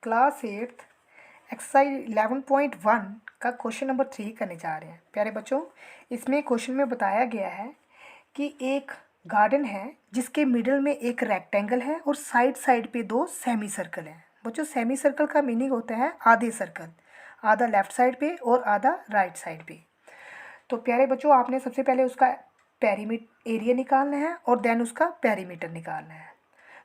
Class 8 exercise 11.1 का question number 3 करने जा रहे हैं। प्यारे बच्चों, इसमें क्वेश्चन में बताया गया है कि एक गार्डन है जिसके मिडल में एक रेक्टेंगल है और साइड साइड पे दो सेमी सर्कल हैं। बच्चों, सेमी सर्कल का मीनिंग होता है आधे सर्कल, आधा लेफ्ट साइड पे और आधा राइट साइड पे। तो प्यारे बच्चों, आपने सबसे पहले उसका पेरीमीटर एरिया निकालना है और देन उसका पेरीमीटर निकालना है।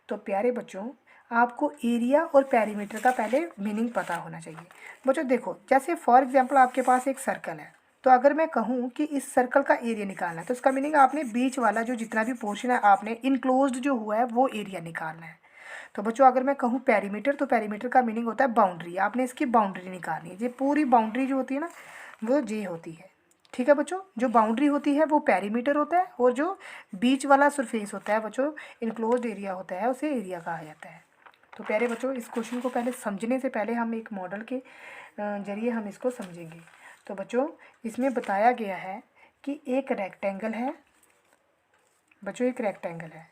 तो प्यारे बच्चों, आपको एरिया और पेरीमीटर का पहले मीनिंग पता होना चाहिए। बच्चों देखो, जैसे फॉर एग्जांपल आपके पास एक सर्कल है, तो अगर मैं कहूँ कि इस सर्कल का एरिया निकालना है तो इसका मीनिंग आपने बीच वाला जो जितना भी पोर्शन है आपने इनक्लोज्ड जो हुआ है वो एरिया निकालना है। तो बच्चों अगर मैं कहूँ पेरीमीटर, तो पेरीमीटर का मीनिंग होता है बाउंड्री, आपने इसकी बाउंड्री निकालनी है। ये पूरी बाउंड्री जो होती है ना वो ये होती है। ठीक है बच्चों, जो बाउंड्री होती है वो पेरीमीटर होता है और जो बीच वाला सरफेस होता है बच्चों, इनक्लोज्ड एरिया होता है, उसे एरिया कहा जाता है। तो प्यारे बच्चों, इस क्वेश्चन को पहले समझने से पहले हम एक मॉडल के जरिए हम इसको समझेंगे। तो बच्चों, इसमें बताया गया है कि एक रेक्टेंगल है। बच्चों एक रेक्टेंगल है,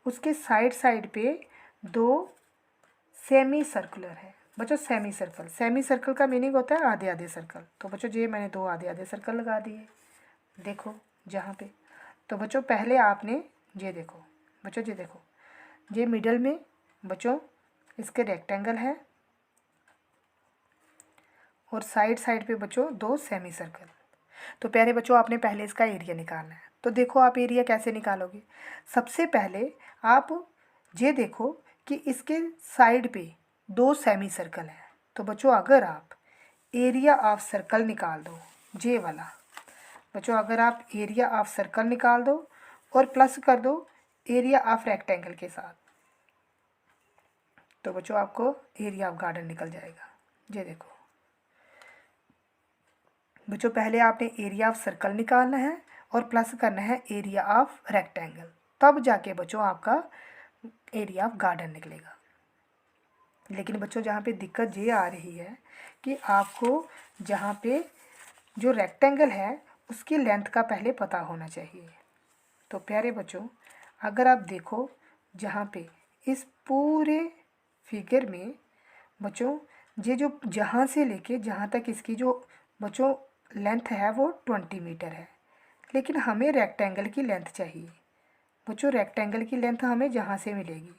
उसके साइड साइड पे दो सेमी सर्कुलर है। बच्चों सेमी सर्कल का मीनिंग होता है आधे आधे सर्कल। तो बच्चों ये मैंने दो आधे आधे सर्कल लगा दिए, देखो जहाँ पे। तो बच्चों पहले आपने ये देखो, बच्चों ये देखो, ये मिडल में बच्चों इसके रेक्टेंगल है और साइड साइड पे बच्चों दो सेमी सर्कल। तो प्यारे बच्चों, आपने पहले इसका एरिया निकालना है। तो देखो आप एरिया कैसे निकालोगे। सबसे पहले आप ये देखो कि इसके साइड पे दो सेमी सर्कल हैं। तो बच्चों अगर आप एरिया ऑफ सर्कल निकाल दो, ये वाला, बच्चों अगर आप एरिया ऑफ सर्कल निकाल दो और प्लस कर दो एरिया ऑफ रेक्टेंगल के साथ, तो बच्चों आपको एरिया ऑफ गार्डन निकल जाएगा। ये देखो बच्चों, पहले आपने एरिया ऑफ सर्कल निकालना है और प्लस करना है एरिया ऑफ रेक्टेंगल, तब जाके बच्चों आपका एरिया ऑफ गार्डन निकलेगा। लेकिन बच्चों जहाँ पे दिक्कत ये आ रही है कि आपको जहाँ पे जो रेक्टेंगल है उसकी लेंथ का पहले पता होना चाहिए। तो प्यारे बच्चों, अगर आप देखो जहाँ पे इस पूरे फिगर में बच्चों ये जो जहाँ से लेके जहाँ तक इसकी जो बच्चों लेंथ है वो 20 मीटर है, लेकिन हमें रेक्टेंगल की लेंथ चाहिए। बच्चों रेक्टेंगल की लेंथ हमें जहाँ से मिलेगी,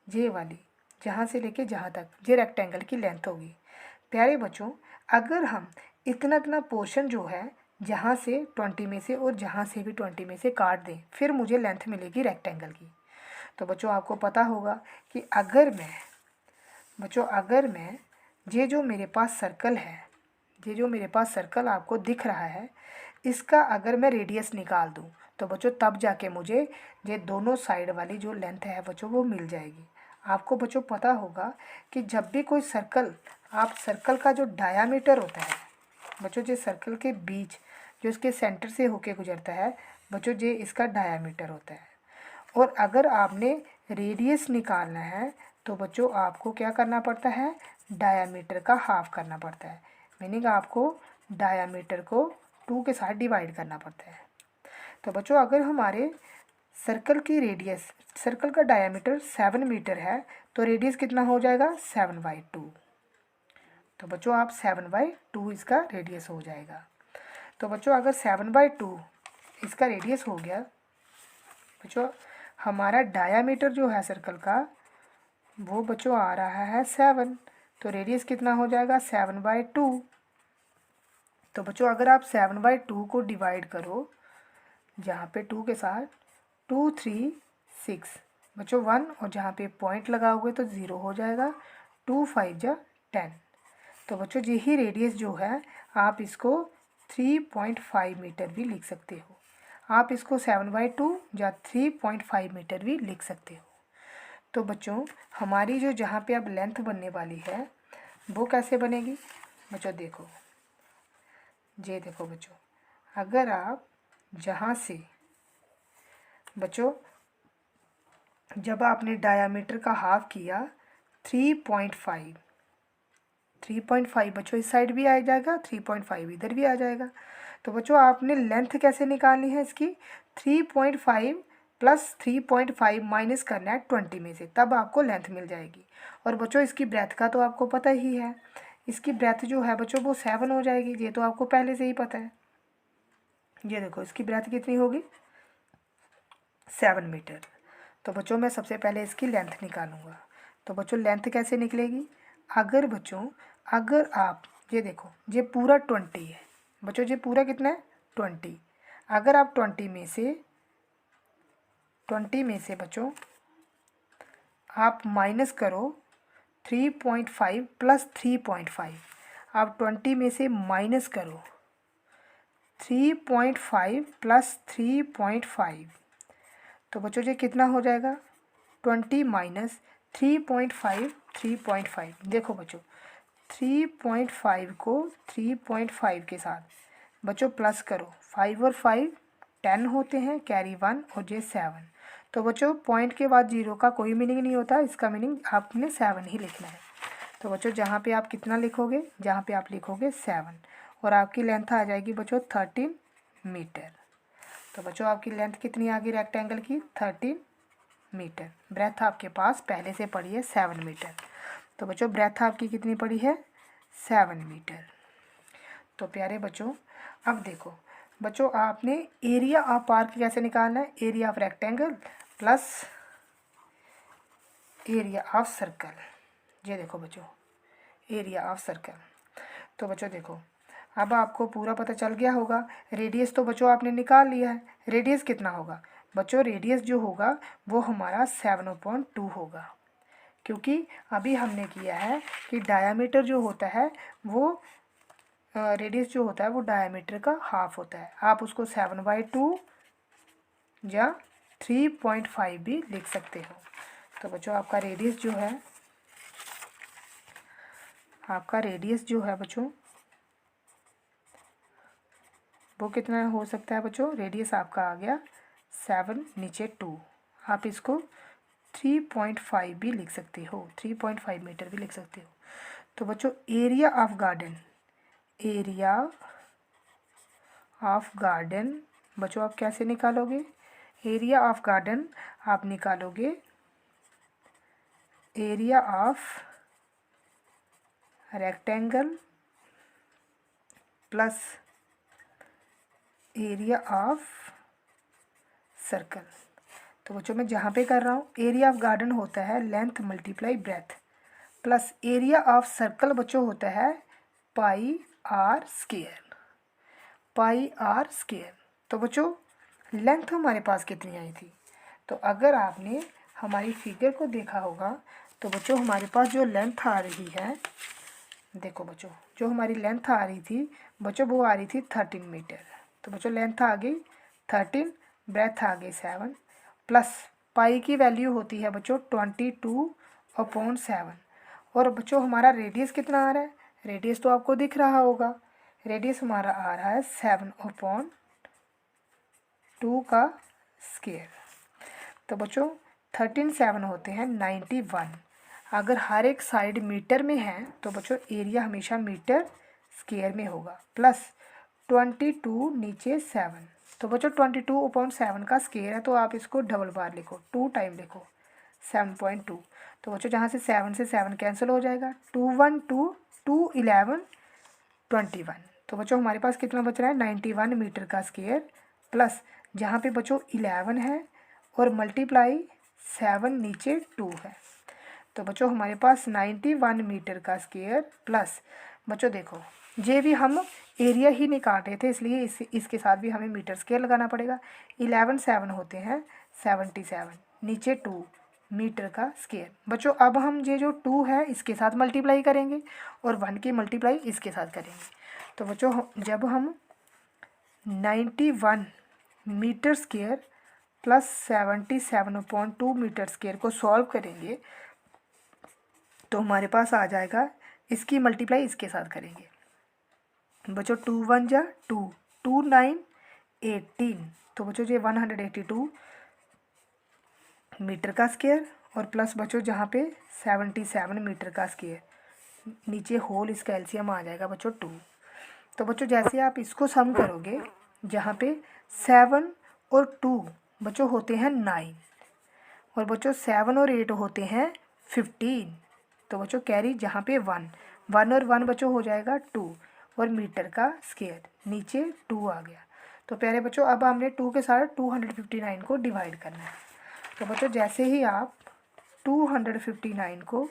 ये वाली, जहाँ से लेके जहाँ तक ये रेक्टेंगल की लेंथ होगी। प्यारे बच्चों, अगर हम इतना इतना पोर्शन जो है जहाँ से 20 में से और जहाँ से भी 20 में से काट दें, फिर मुझे लेंथ मिलेगी रेक्टेंगल की। तो बच्चों आपको पता होगा कि अगर मैं ये जो मेरे पास सर्कल है, ये जो मेरे पास सर्कल आपको दिख रहा है, इसका अगर मैं रेडियस निकाल दूँ तो बच्चों तब जाके मुझे ये दोनों साइड वाली जो लेंथ है बच्चों वो मिल जाएगी। आपको बच्चों पता होगा कि जब भी कोई सर्कल, आप सर्कल का जो डायामीटर होता है बच्चों, जो सर्कल के बीच जो इसके सेंटर से होके गुजरता है बच्चों, ये इसका डायामीटर होता है। और अगर आपने रेडियस निकालना है तो बच्चों आपको क्या करना पड़ता है, डायामीटर का हाफ करना पड़ता है। मीनिंग आपको डायामीटर को 2 के साथ डिवाइड करना पड़ता है। तो बच्चों अगर हमारे सर्कल की रेडियस, सर्कल का डायामीटर 7 मीटर है तो रेडियस कितना हो जाएगा, 7/2। तो बच्चों आप 7/2 इसका रेडियस हो जाएगा। तो बच्चों अगर 7/2 इसका रेडियस हो गया बच्चों, हमारा डायामीटर जो है सर्कल का वो बच्चों आ रहा है 7, तो रेडियस कितना हो जाएगा, 7/2। तो बच्चों अगर आप 7/2 को डिवाइड करो जहाँ पे 2 के साथ, 2 3 6 बच्चों 1, और जहाँ पे पॉइंट लगा हुआ है तो 0 हो जाएगा, 2 5 जा 10। तो बच्चों यही रेडियस जो है आप इसको 3.5 मीटर भी लिख सकते हो। आप इसको 7/2 या 3.5 मीटर भी लिख सकते हो। तो बच्चों हमारी जो जहाँ पे अब लेंथ बनने वाली है वो कैसे बनेगी। बच्चों देखो, ये देखो बच्चों, अगर आप जहाँ से बच्चों जब आपने डायामीटर का हाफ किया 3.5 बच्चों इस साइड भी आ जाएगा, 3.5 इधर भी आ जाएगा। तो बच्चों आपने लेंथ कैसे निकालनी है इसकी, 3.5 प्लस 3.5 माइनस करना है 20 में से, तब आपको लेंथ मिल जाएगी। और बच्चों इसकी ब्रेथ का तो आपको पता ही है, इसकी ब्रेथ जो है बच्चों वो 7 हो जाएगी, ये तो आपको पहले से ही पता है। ये देखो इसकी ब्रेथ कितनी होगी, 7 मीटर। तो बच्चों मैं सबसे पहले इसकी लेंथ निकालूंगा। तो बच्चों लेंथ कैसे निकलेगी, अगर आप ये देखो ये पूरा 20 है बच्चों, ये पूरा कितना है 20। अगर आप 20 में से बच्चों आप माइनस करो 3.5 प्लस 3.5, आप 20 में से माइनस करो 3.5 प्लस 3.5, तो बच्चों ये कितना हो जाएगा 20 माइनस 3.5, 3.5। देखो बच्चों 3.5 को 3.5 के साथ बच्चों प्लस करो, 5 और 5 10 होते हैं, कैरी 1 और ये 7। तो बच्चों पॉइंट के बाद 0 का कोई मीनिंग नहीं होता, इसका मीनिंग आपने 7 ही लिखना है। तो बच्चों जहाँ पे आप कितना लिखोगे, जहाँ पे आप लिखोगे 7, और आपकी लेंथ आ जाएगी बच्चों 13 मीटर। तो बच्चों आपकी लेंथ कितनी आ गई रेक्टेंगल की, 13 मीटर। ब्रेथ आपके पास पहले से पड़ी है 7 मीटर। तो बच्चों ब्रेथ आपकी कितनी पड़ी है, 7 मीटर। तो प्यारे बच्चों अब देखो बच्चों आपने एरिया ऑफ आर्क कैसे निकालना है, area of rectangle plus area of circle. ये देखो बच्चों एरिया ऑफ सर्कल। तो बच्चों देखो अब आपको पूरा पता चल गया होगा। रेडियस तो बच्चों आपने निकाल लिया है, रेडियस कितना होगा बच्चों, रेडियस जो होगा वो हमारा 7/2 होगा, क्योंकि अभी हमने किया है कि डायामीटर जो होता है वो रेडियस जो होता है वो डायमीटर का हाफ होता है। आप उसको 7/2 या 3.5 भी लिख सकते हो। तो बच्चों आपका रेडियस जो है बच्चों वो कितना हो सकता है बच्चों, रेडियस आपका आ गया 7 नीचे 2, आप इसको 3.5 भी लिख सकते हो, 3.5 मीटर भी लिख सकते हो। तो बच्चों एरिया ऑफ गार्डन बच्चों आप कैसे निकालोगे, एरिया ऑफ गार्डन आप निकालोगे area of rectangle plus area of circle. तो बच्चों मैं जहाँ पे कर रहा हूँ एरिया ऑफ गार्डन होता है length multiply breath, plus area of circle बच्चों होता है पाई आर स्क्वायर। तो बच्चों लेंथ हमारे पास कितनी आई थी, तो अगर आपने हमारी फिगर को देखा होगा तो बच्चों हमारे पास जो लेंथ आ रही है, देखो बच्चों जो हमारी लेंथ आ रही थी बच्चों वो आ रही थी 13 मीटर। तो बच्चों लेंथ आ गई 13, ब्रेथ आ गई 7, प्लस पाई की वैल्यू होती है बच्चों 22/7। और बच्चों हमारा रेडियस कितना आ रहा है, रेडियस तो आपको दिख रहा होगा, रेडियस हमारा आ रहा है 7/2 का स्क्वायर। तो बच्चों 13 7 होते हैं 91। अगर हर एक साइड मीटर में है तो बच्चों एरिया हमेशा मीटर स्क्वायर में होगा, प्लस 22 नीचे 7। तो बच्चों 22/7 का स्क्वायर है, तो आप इसको डबल बार लिखो, 2 टाइम लिखो 7.2। तो बच्चों जहाँ से 7 कैंसिल हो जाएगा, 2 1 2 2 11 21। तो बच्चों हमारे पास कितना बच रहा है 91 मीटर का स्क्वायर, प्लस जहाँ पे बच्चों 11 है और मल्टीप्लाई 7 नीचे 2 है। तो बच्चों हमारे पास 91 मीटर का स्क्वायर, प्लस बच्चों देखो ये भी हम एरिया ही निकाल रहे थे इसलिए इसके साथ भी हमें मीटर स्क्वायर लगाना पड़ेगा। 11 7 होते हैं 77 नीचे 2 मीटर का स्क्वायर। बच्चों अब हम ये जो 2 है इसके साथ मल्टीप्लाई करेंगे और 1 की मल्टीप्लाई इसके साथ करेंगे। तो बच्चों जब हम 91 metre square plus 77/2 metre square को सॉल्व करेंगे तो हमारे पास आ जाएगा, इसकी मल्टीप्लाई इसके साथ करेंगे बच्चों, 2 1 जा 2 2 9 18। तो बच्चों ये 182 मीटर का स्क्वायर, और प्लस बच्चों जहाँ पे 77 मीटर का स्क्वायर, नीचे होल इसका एलसीएम आ जाएगा बच्चों 2। तो बच्चों जैसे आप इसको सम करोगे, जहाँ पे 7 और 2 बच्चों होते हैं 9 और बच्चों 7 और 8 होते हैं 15। तो बच्चों कैरी जहाँ पे 1 और 1 बच्चों हो जाएगा 2 और मीटर का स्क्वायर नीचे 2 आ गया। तो प्यारे बच्चों अब हमने 2 के साथ 259 को डिवाइड करना है। तो बच्चों जैसे ही आप 259 को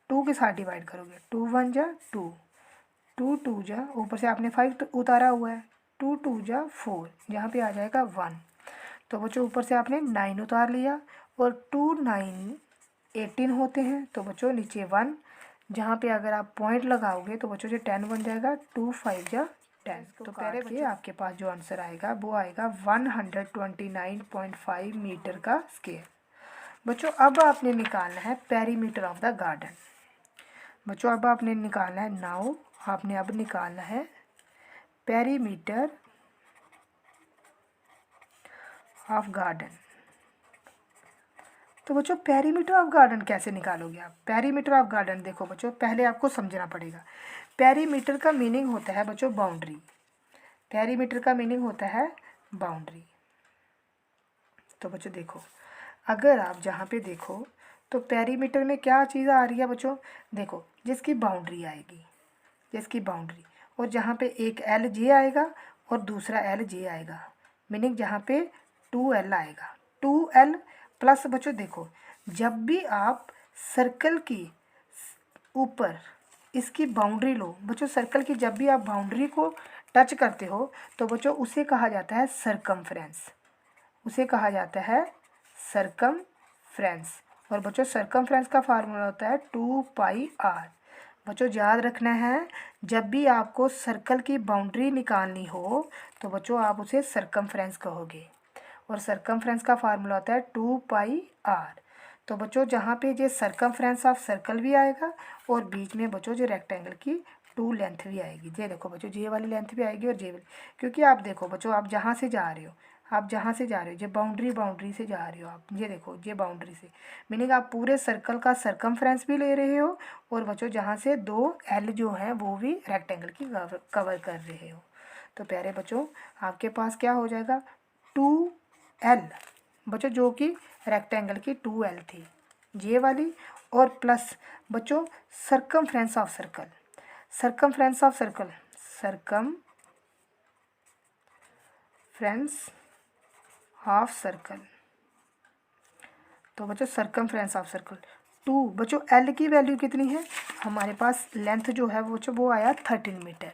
2 के साथ डिवाइड करोगे, 2 1 जा 2, 2 2 जा, ऊपर से आपने 5 तो उतारा हुआ है, 2 2 जा 4, यहाँ पे आ जाएगा 1। तो बच्चों ऊपर से आपने 9 उतार लिया और 2 9 18 होते हैं। तो बच्चों नीचे 1, जहाँ पे अगर आप पॉइंट लगाओगे तो बच्चों जो 10 बन जाएगा, 2 5 जा 10। तो प्यारे बच्चों आपके पास जो आंसर आएगा वो आएगा 129.5 मीटर का स्क्वायर। बच्चों अब आपने निकालना है पेरीमीटर ऑफ द गार्डन। बच्चों अब आपने निकालना है आपने अब निकालना है पेरीमीटर ऑफ गार्डन। तो बच्चों पेरीमीटर ऑफ गार्डन कैसे निकालोगे आप? पेरीमीटर ऑफ गार्डन देखो बच्चों, पहले आपको समझना पड़ेगा। पेरीमीटर का मीनिंग होता है बच्चों बाउंड्री। पेरीमीटर का मीनिंग होता है बाउंड्री। तो बच्चों देखो, अगर आप जहाँ पे देखो तो पेरीमीटर में क्या चीज़ आ रही है बच्चों, देखो जिसकी बाउंड्री आएगी, जिसकी बाउंड्री, और जहाँ पे एक एल जे आएगा और दूसरा एल जे आएगा, मीनिंग जहाँ पे 2L आएगा, 2L प्लस बच्चों देखो जब भी आप सर्कल की ऊपर इसकी बाउंड्री लो बच्चों, सर्कल की जब भी आप बाउंड्री को टच करते हो तो बच्चों उसे कहा जाता है सरकमफ्रेंस, उसे कहा जाता है सरकमफ्रेंस। और बच्चों सरकमफ्रेंस का फार्मूला होता है 2πr। बच्चों याद रखना है, जब भी आपको सर्कल की बाउंड्री निकालनी हो तो बच्चों आप उसे सरकमफ्रेंस कहोगे और सरकमफ्रेंस का फार्मूला होता है 2πr। तो बच्चों जहाँ पे ये सरकमफ्रेंस ऑफ सर्कल भी आएगा और बीच में बच्चों जो रेक्टेंगल की 2 लेंथ भी आएगी। ये देखो बच्चों ये वाली लेंथ भी आएगी और ये वाली, क्योंकि आप देखो बच्चों आप जहाँ से जा रहे हो, आप जहाँ से जा रहे हो, ये बाउंड्री से जा रहे हो आप, ये देखो ये बाउंड्री से, मीनिंग आप पूरे सर्कल का सरकमफ्रेंस भी ले रहे हो और बच्चों जहाँ से 2L जो है वो भी रेक्टेंगल की कवर कर रहे हो। तो प्यारे बच्चों आपके पास क्या हो जाएगा 2L बच्चों, जो कि रेक्टेंगल की 2L थी ये वाली, और प्लस बच्चों circumference of circle, circumference of circle, circumference of circle. तो बच्चों सरकमफ्रेंस ऑफ सर्कल 2, बच्चों L की वैल्यू कितनी है हमारे पास, लेंथ जो है बच्चों वो आया 13 मीटर।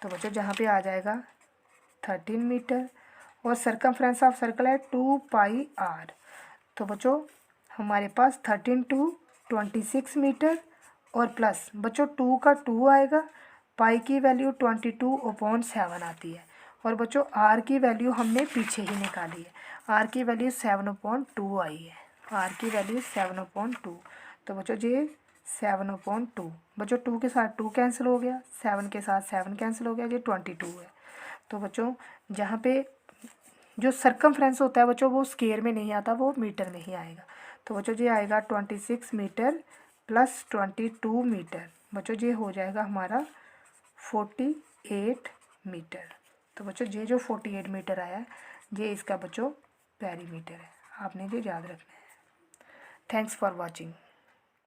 तो बच्चों जहाँ पे आ जाएगा 13 मीटर और सरकमफ्रेंस ऑफ सर्कल है 2πr। तो बच्चों हमारे पास 13 to 26 मीटर और प्लस बच्चों 2 का 2 आएगा, पाई की वैल्यू 22/7 आती है और बच्चों आर की वैल्यू हमने पीछे ही निकाली है, आर की वैल्यू 7/2 आई है, आर की वैल्यू 7/2। तो बच्चों ये 7/2, बच्चों 2 के साथ 2 कैंसिल हो गया, 7 के साथ 7 कैंसिल हो गया, ये 22 है। तो बच्चों जहाँ पे जो सरकमफ्रेंस होता है बच्चों वो स्क्वायर में नहीं आता, वो मीटर में ही आएगा। तो बच्चों ये आएगा 26 मीटर प्लस 22 मीटर, बच्चों ये हो जाएगा हमारा 48 मीटर। तो बच्चों ये जो 48 मीटर आया ये इसका बच्चों पेरीमीटर है, आपने ये याद रखना है। Thanks for watching.